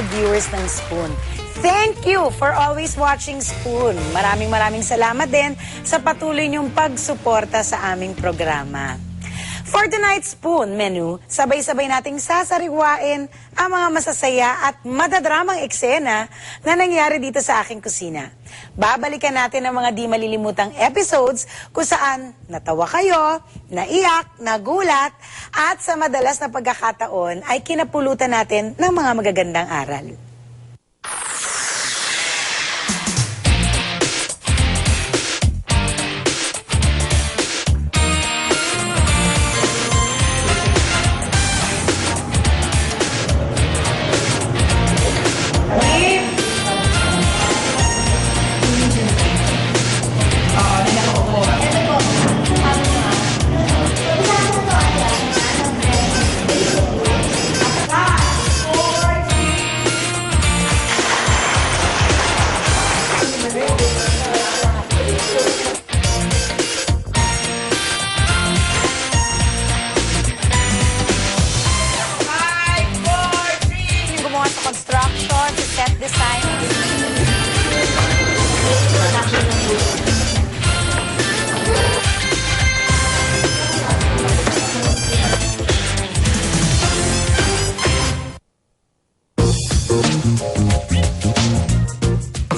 avid viewers ng Spoon. Thank you for always watching Spoon. Maraming salamat din sa patuloy niyong pagsuporta sa aming programa. For tonight's Spoon menu, sabay-sabay nating sasariwain ang mga masasaya at madadramang eksena na nangyari dito sa aking kusina. Babalikan natin ang mga di malilimutang episodes kung saan natawa kayo, naiyak, nagulat, at sa madalas na pagkakataon ay kinapulutan natin ng mga magagandang aral.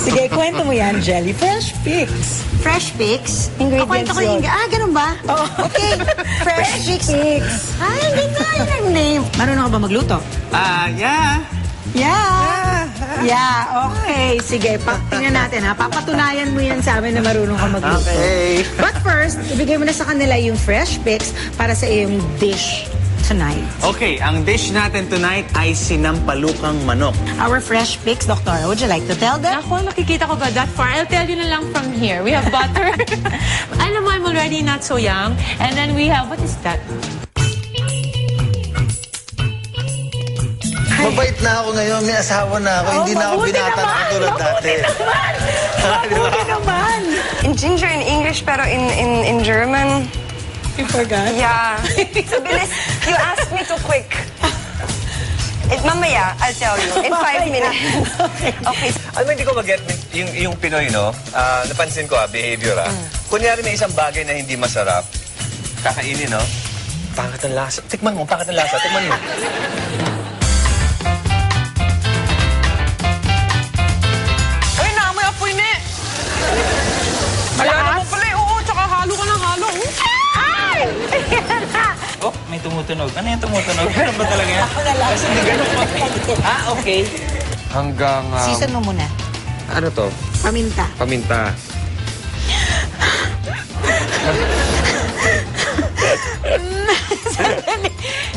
Sige, kwento mo yan, Jelly. Fresh Fix. Fresh Fix? Ingredients Kwento ko yung... ganun ba? Oh. Okay. Fresh Fix. Ay, ganda yung name. Marunong ka ba magluto? Yeah. Yeah, okay. Sige, tingnan natin ha. Papatunayan mo yan sa amin na marunong ka magluto. Okay. But first, ibigay mo na sa kanila yung Fresh Fix para sa iyong dish tonight. Okay, ang dish natin tonight ay sinampalukang manok. Our Fresh Fix, Doctor, would you like to tell them? Ako, nakikita ko ba that far? I'll tell you na lang from here. We have butter. Alam mo, I'm already not so young. And then we have, what is that? Mabait na ako ngayon, may asawa na ako, hindi na ako binata na katulad dati. Mabuti naman! In ginger in English, pero in German. You forgot? Yeah. So, bilis. You asked me too quick. Mamaya, I'll tell you. In 5 minutes. Okay. Alam mo, hindi ko mag-get yung Pinoy, no? Napansin ko, behavior, Kunyari may isang bagay na hindi masarap, kakainin, no? Pangit ang lasa. Tikman mo, pangit ang lasa. Tikman mo. Ay, naamoy apoy ni! Kaya naman pala, oo, tsaka halo ka ng halo. Oh, may tumutunog. Ano yung tumutunog? Ganun ba talaga yan? Kasi hindi ganun pa. Okay. Hanggang... Season mo muna. Ano to? Paminta. Paminta.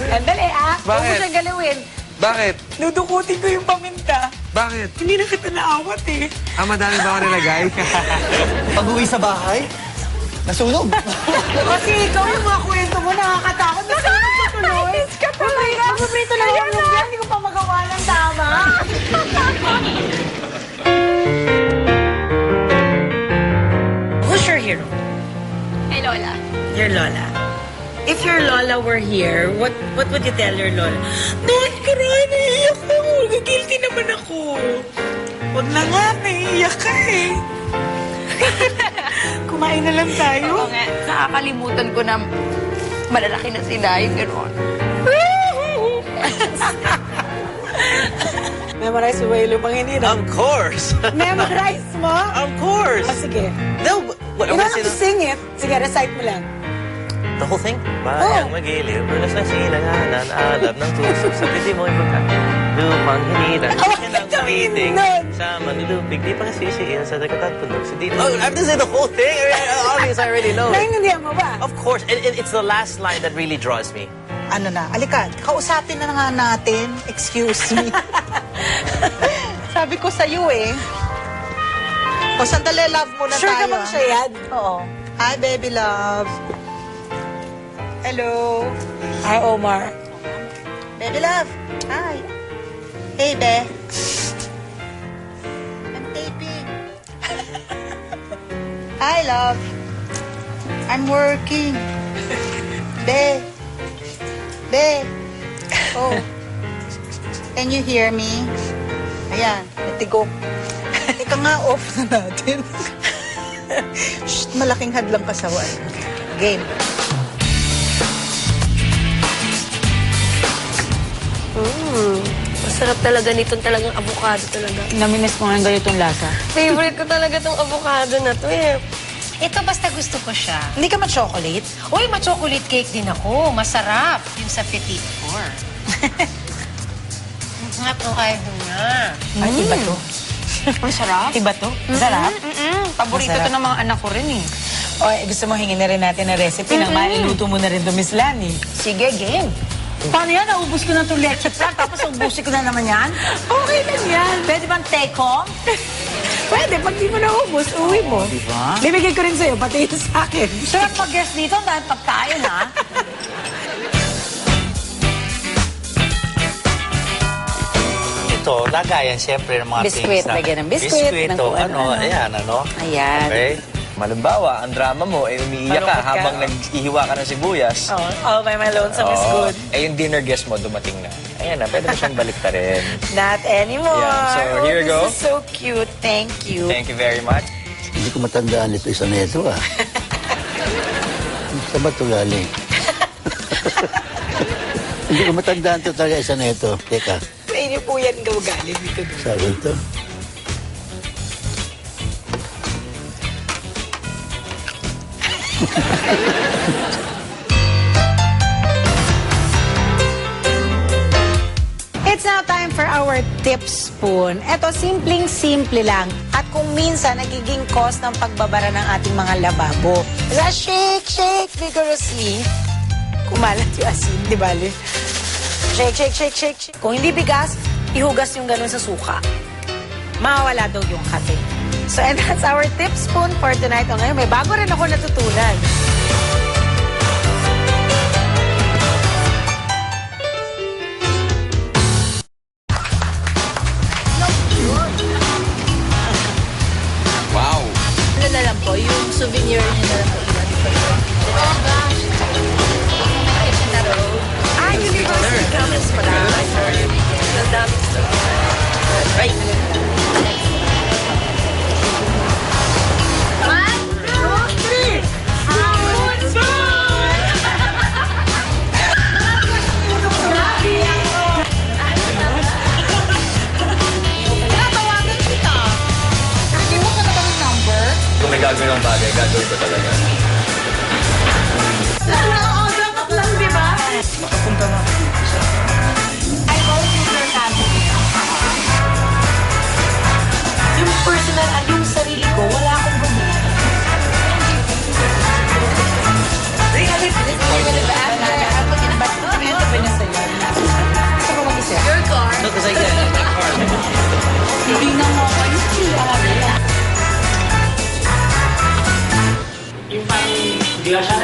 Sandali ah. Huwag mo Bakit? siyang galawin. Bakit? Dudukutin ko yung paminta. Bakit? Hindi na kita naawat eh. Madami ba ako nilagay? Pag-uwi sa bahay, nasunog. Kasi ikaw yung mga kwento mo, nakakatakot. Nasunog tuloy. Inis ka talaga. Magpaprito lang yung lugar. Hindi ko pa magawa ng tama. Who's your hero? Hey, Lola. Your Lola. If your Lola were here, what would you tell your Lola? Don't cry, naiiyak ako. Guilty naman ako. Huwag na nga, naiiyak ka eh. Kumain na lang tayo. Oo nga, nakakalimutan ko na malalaki na sila yung gano'n. Memorize mo ba yung lupang hinirang? Of course. Memorize mo? Of course. Ah, sige. No, what You am I don't have to saying? sing it. Sige, recite mo lang. The whole thing? Bayang magiliw, bulas na silanganan, alab ng puso, sa piti mo'y magka. Lupang hinirang, Awag yan ang ka umiting. nun! Sa manulupig, di pa kasisiin sa dagat at punog. Sa dito. Oh, I have to say the whole thing? Obvious, I already know. Naintindihan mo ba? Of course, and it's the last line that really draws me. Ano na? Alika, kausapin na nga natin. Excuse me. Sabi ko sa'yo eh. O, sandali, love muna Sure ka tayo. bang siya yan? Oo. Hi, baby love. Hello. Hi, Omar. Baby love. Hi. Hey, be. I'm taping. Hi, love. I'm working. Be. Be. Oh. Can you hear me? Ayan, natigok. Ika nga, off na natin. Shh, malaking hadlang kasawan. Game. Masarap talaga nitong talagang avocado talaga. Namimiss mo nga yung ganitong lasa. Favorite ko talaga tong avocado na to eh. Ito basta gusto ko siya. Hindi ka ma-chocolate? Uy, ma-chocolate cake din ako. Masarap. Yung sa Petit Four. Ang avocado na. Ay, iba to. Masarap. Iba to? Sarap? Paborito Masarap. to ng mga anak ko rin eh. O, gusto mo hingin na rin natin na recipe nang mailuto mo na rin to, Miss Lani. Sige, game. Paano yan? Naubos ko na itong leche plan, tapos ubusin ko na naman yan? Okay lang yan. Pwede bang take home? Pwede. Pag di mo naubos, uwi mo. Diba? Bibigay ko rin sa'yo, pati yun sa akin. Sarap mag-guest dito dahil pagkain, ha? Ito, lagayan siyempre ng mga Biskwit, things na... lagyan ng biskwit, ng o kung ano, ano-ano. ayan, ano. Ayan. Okay? Malimbawa, ang drama mo, ay umiiyak ka Malungkot ka. habang nag-ihiwa ka ng sibuyas. Oh, my lonesome is Oo. good. Eh, yung dinner guest mo dumating na. Ayan na, pwede mo siyang balik ta rin. Not anymore. Yeah, so here you go. This is so cute. Thank you. Thank you very much. Hindi ko matandaan ito isa na ito ah. Sa ba ito galing? Hindi ko matandaan ito talaga isa na ito. Teka, Sa inyo po yan galing dito. sabi ito. It's now time for our tip spoon. Ito, simpleng-simple lang. At kung minsan, nagiging cause ng pagbabara ng ating mga lababo. Kaya shake vigorously. Kumalat yung asin, di ba? Shake. Kung hindi bigas, ihugas yung ganun sa suka. Mawawala daw yung kate. So, and that's our tip spoon for tonight. O ngayon, may bago rin ako natutunan. Wow! Ano na lang po, yung souvenir niya na lang po iwan. Oh gosh! Kitchen na row. University Campus pala. Ang daming stuff. Right. Kung may gagawin ng bagay, gagawin ko talaga. Yung personal at yung sarili ko, wala akong problema. Your car. No, because I get it in my car. Hindi na mo ako yung Yung parang, di ba siya